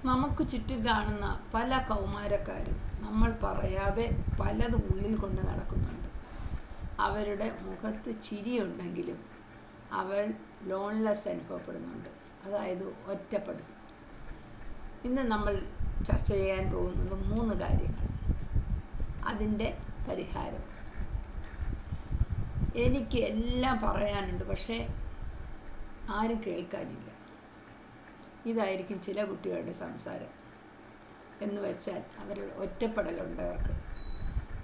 നമുക്ക് ചുറ്റും കാണുന്ന പല കൗമാരക്കാരും നമ്മൾ പറയാതെ പലതും ഉള്ളിൽ കൊണ്ട് നടക്കുന്നുണ്ട്. അവരുടെ മുഖത്ത് ചിരിയുണ്ടെങ്കിലും അവൾ ലോൺലെസ് അനുഭവപ്പെടുന്നുണ്ട്, അതായത് ഒറ്റപ്പെടുന്നു. ഇന്ന് നമ്മൾ ചർച്ച ചെയ്യാൻ പോകുന്നത് 3 കാര്യങ്ങൾ, അതിൻ്റെ പരിഹാരം. എനിക്ക് എല്ലാം പറയാനുണ്ട്, പക്ഷേ ആരും കേൾക്കാനില്ല. ഇതായിരിക്കും ചില കുട്ടികളുടെ സംസാരം. എന്ന് വെച്ചാൽ അവർ ഒറ്റപ്പെടലുണ്ട്, അവർക്ക്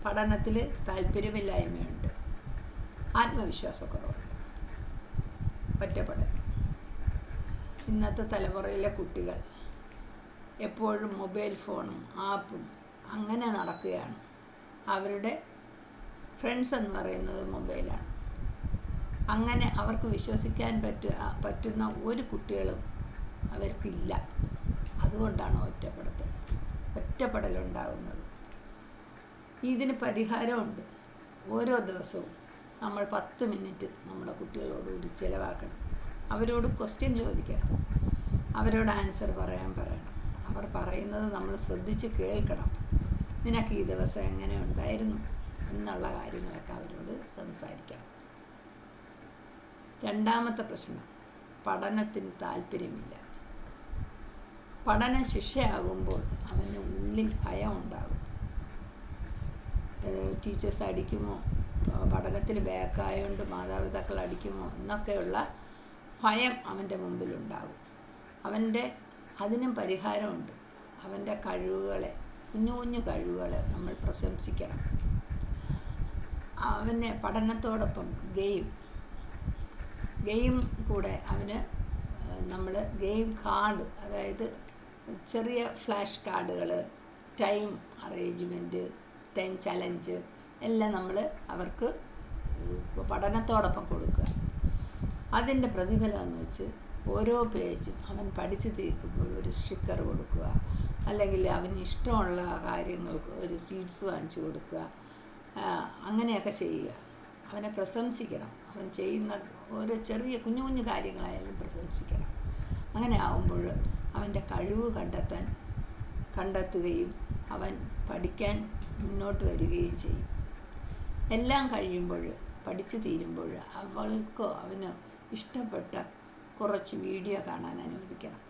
പഠനത്തിൽ താല്പര്യമില്ലായ്മയുണ്ട്, ആത്മവിശ്വാസക്കുറവുണ്ട്, ഒറ്റപ്പെടൽ. ഇന്നത്തെ തലമുറയിലെ കുട്ടികൾ എപ്പോഴും മൊബൈൽ ഫോണും ആപ്പും അങ്ങനെ നടക്കുകയാണ്. അവരുടെ ഫ്രണ്ട്സ് എന്ന് പറയുന്നത് മൊബൈലാണ്. അങ്ങനെ അവർക്ക് വിശ്വസിക്കാൻ പറ്റുന്ന ഒരു കുട്ടികളും അവർക്കില്ല. അതുകൊണ്ടാണ് ഒറ്റപ്പെടലുണ്ടാകുന്നത്. ഇതിന് പരിഹാരമുണ്ട്. ഓരോ ദിവസവും നമ്മൾ 10 മിനിറ്റ് നമ്മുടെ കുട്ടികളോടുകൂടി ചിലവാക്കണം. അവരോട് ക്വസ്റ്റ്യൻ ചോദിക്കണം, അവരോട് ആൻസർ പറയണം. അവർ പറയുന്നത് നമ്മൾ ശ്രദ്ധിച്ച് കേൾക്കണം. നിനക്ക് ഈ ദിവസം എങ്ങനെ ഉണ്ടായിരുന്നു എന്നുള്ള കാര്യങ്ങളൊക്കെ അവരോട് സംസാരിക്കണം. രണ്ടാമത്തെ പ്രശ്നം, പഠനത്തിന് താല്പര്യമില്ല. പഠനം ശിക്ഷയാകുമ്പോൾ അവന് ഉള്ളിൽ ഭയം ഉണ്ടാകും. ടീച്ചേഴ്സ് അടിക്കുമോ, പഠനത്തിൽ ബാക്കായതുകൊണ്ട് മാതാപിതാക്കൾ അടിക്കുമോ എന്നൊക്കെയുള്ള ഭയം അവൻ്റെ മുമ്പിലുണ്ടാകും. അതിനും പരിഹാരമുണ്ട്. അവൻ്റെ കഴിവുകളെ, കുഞ്ഞു കഴിവുകളെ നമ്മൾ പ്രശംസിക്കണം. അവനെ പഠനത്തോടൊപ്പം ഗെയിം കൂടെ അവന് നമ്മൾ ഗെയിം കാർഡ്, അതായത് ചെറിയ ഫ്ലാഷ് കാർഡുകൾ, ടൈം അറേഞ്ച്മെൻറ്റ്, ടൈം ചലഞ്ച് എല്ലാം നമ്മൾ അവർക്ക് പഠനത്തോടൊപ്പം കൊടുക്കുക. അതിൻ്റെ പ്രതിഫലം എന്ന് വെച്ച് ഓരോ പേജും അവൻ പഠിച്ച് തീർക്കുമ്പോൾ ഒരു സ്റ്റിക്കർ കൊടുക്കുക, അല്ലെങ്കിൽ അവന് ഇഷ്ടമുള്ള കാര്യങ്ങൾക്ക് ഒരു സീഡ്സ് വാങ്ങിച്ചു കൊടുക്കുക. അങ്ങനെയൊക്കെ ചെയ്യുക. അവനെ പ്രശംസിക്കണം. അവൻ ചെയ്യുന്ന ഓരോ ചെറിയ കുഞ്ഞു കാര്യങ്ങളായാലും പ്രശംസിക്കണം. അങ്ങനെ ആകുമ്പോൾ അവൻ്റെ കഴിവ് കണ്ടെത്തുകയും അവൻ പഠിക്കാൻ മുന്നോട്ട് വരികയും ചെയ്യും. എല്ലാം കഴിയുമ്പോൾ, പഠിച്ചു തീരുമ്പോൾ അവൾക്കോ അവനോ ഇഷ്ടപ്പെട്ട കുറച്ച് വീഡിയോ കാണാൻ അനുവദിക്കണം.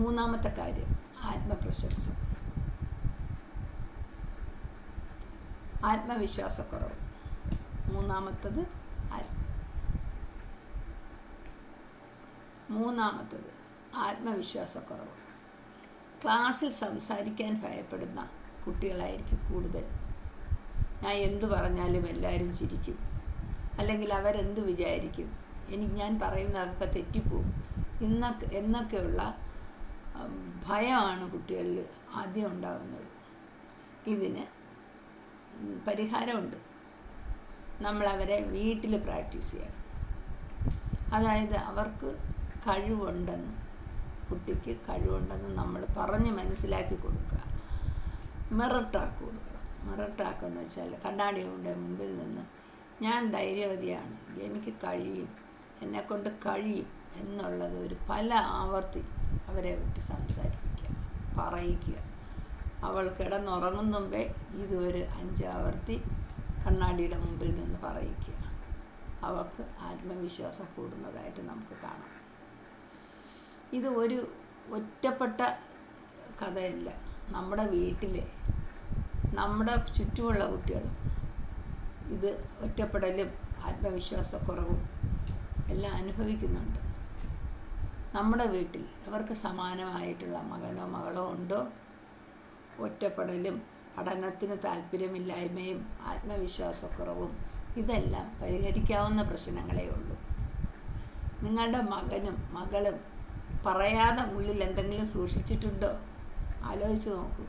മൂന്നാമത്തെ കാര്യം, ആത്മപ്രശംസ. ആത്മവിശ്വാസക്കുറവ്. മൂന്നാമത്തത് ആത്മവിശ്വാസക്കുറവ്. ക്ലാസ്സിൽ സംസാരിക്കാൻ ഭയപ്പെടുന്ന കുട്ടികളായിരിക്കും കൂടുതൽ. ഞാൻ എന്തു പറഞ്ഞാലും എല്ലാവരും ചിരിക്കും, അല്ലെങ്കിൽ അവരെന്ത് വിചാരിക്കും, ഞാൻ പറയുന്നതൊക്കെ തെറ്റിപ്പോവും എന്നൊക്കെയുള്ള ഭയമാണ് കുട്ടികളിൽ ആദ്യം ഉണ്ടാകുന്നത്. ഇതിന് പരിഹാരമുണ്ട്. നമ്മളവരെ വീട്ടിൽ പ്രാക്ടീസ് ചെയ്യണം. അതായത് അവർക്ക് കുട്ടിക്ക് കഴിവുണ്ടെന്ന് നമ്മൾ പറഞ്ഞ് മനസ്സിലാക്കി കൊടുക്കുക. മിറർ ടാക്ക് കൊടുക്കണം. മിറർ ടാക്ക് എന്ന് വെച്ചാൽ കണ്ണാടിയുടെ മുമ്പിൽ നിന്ന് ഞാൻ ധൈര്യവതിയാണ്, എനിക്ക് കഴിയും, എന്നെക്കൊണ്ട് കഴിയും എന്നുള്ളത് ഒരു പല ആവർത്തി അവരെ വിട്ട് സംസാരിപ്പിക്കുക, പറയിക്കുക. അവൾ കിടന്നുറങ്ങും മുമ്പേ ഇതൊരു 5 ആവർത്തി കണ്ണാടിയുടെ മുമ്പിൽ നിന്ന് പറയിക്കുക. അവൾക്ക് ആത്മവിശ്വാസം കൂടുന്നതായിട്ട് നമുക്ക് കാണാം. ഇത് ഒരു ഒറ്റപ്പെട്ട കഥയല്ല. നമ്മുടെ വീട്ടിലെ, നമ്മുടെ ചുറ്റുമുള്ള കുട്ടികളും ഇത് ഒറ്റപ്പെടലും ആത്മവിശ്വാസക്കുറവും എല്ലാം അനുഭവിക്കുന്നുണ്ട്. നമ്മുടെ വീട്ടിൽ അവർക്ക് സമാനമായിട്ടുള്ള മകനോ മകളോ ഉണ്ടോ? ഒറ്റപ്പെടലും പഠനത്തിന് താല്പര്യമില്ലായ്മയും ആത്മവിശ്വാസക്കുറവും ഇതെല്ലാം പരിഹരിക്കാവുന്ന പ്രശ്നങ്ങളേ ഉള്ളൂ. നിങ്ങളുടെ മകനും മകളും പറയാതെ ഉള്ളിൽ എന്തെങ്കിലും സൂക്ഷിച്ചിട്ടുണ്ടോ? ആലോചിച്ച് നോക്കൂ.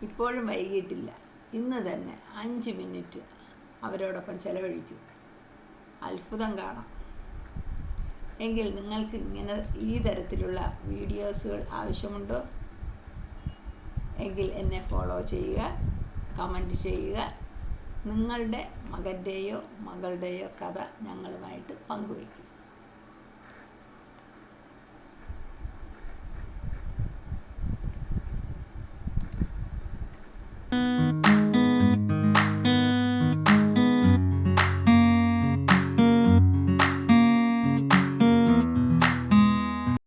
ഇപ്പോഴും വൈകിട്ടില്ല. ഇന്ന് തന്നെ 5 മിനിറ്റ് അവരോടൊപ്പം ചെലവഴിക്കൂ. അത്ഭുതം കാണാം. എങ്കിൽ നിങ്ങൾക്ക് ഈ തരത്തിലുള്ള വീഡിയോസുകൾ ആവശ്യമുണ്ടോ? എങ്കിൽ എന്നെ ഫോളോ ചെയ്യുക, കമൻറ്റ് ചെയ്യുക. നിങ്ങളുടെ മകൻ്റെയോ മകളുടെയോ കഥ ഞങ്ങളുമായിട്ട് പങ്കുവയ്ക്കും.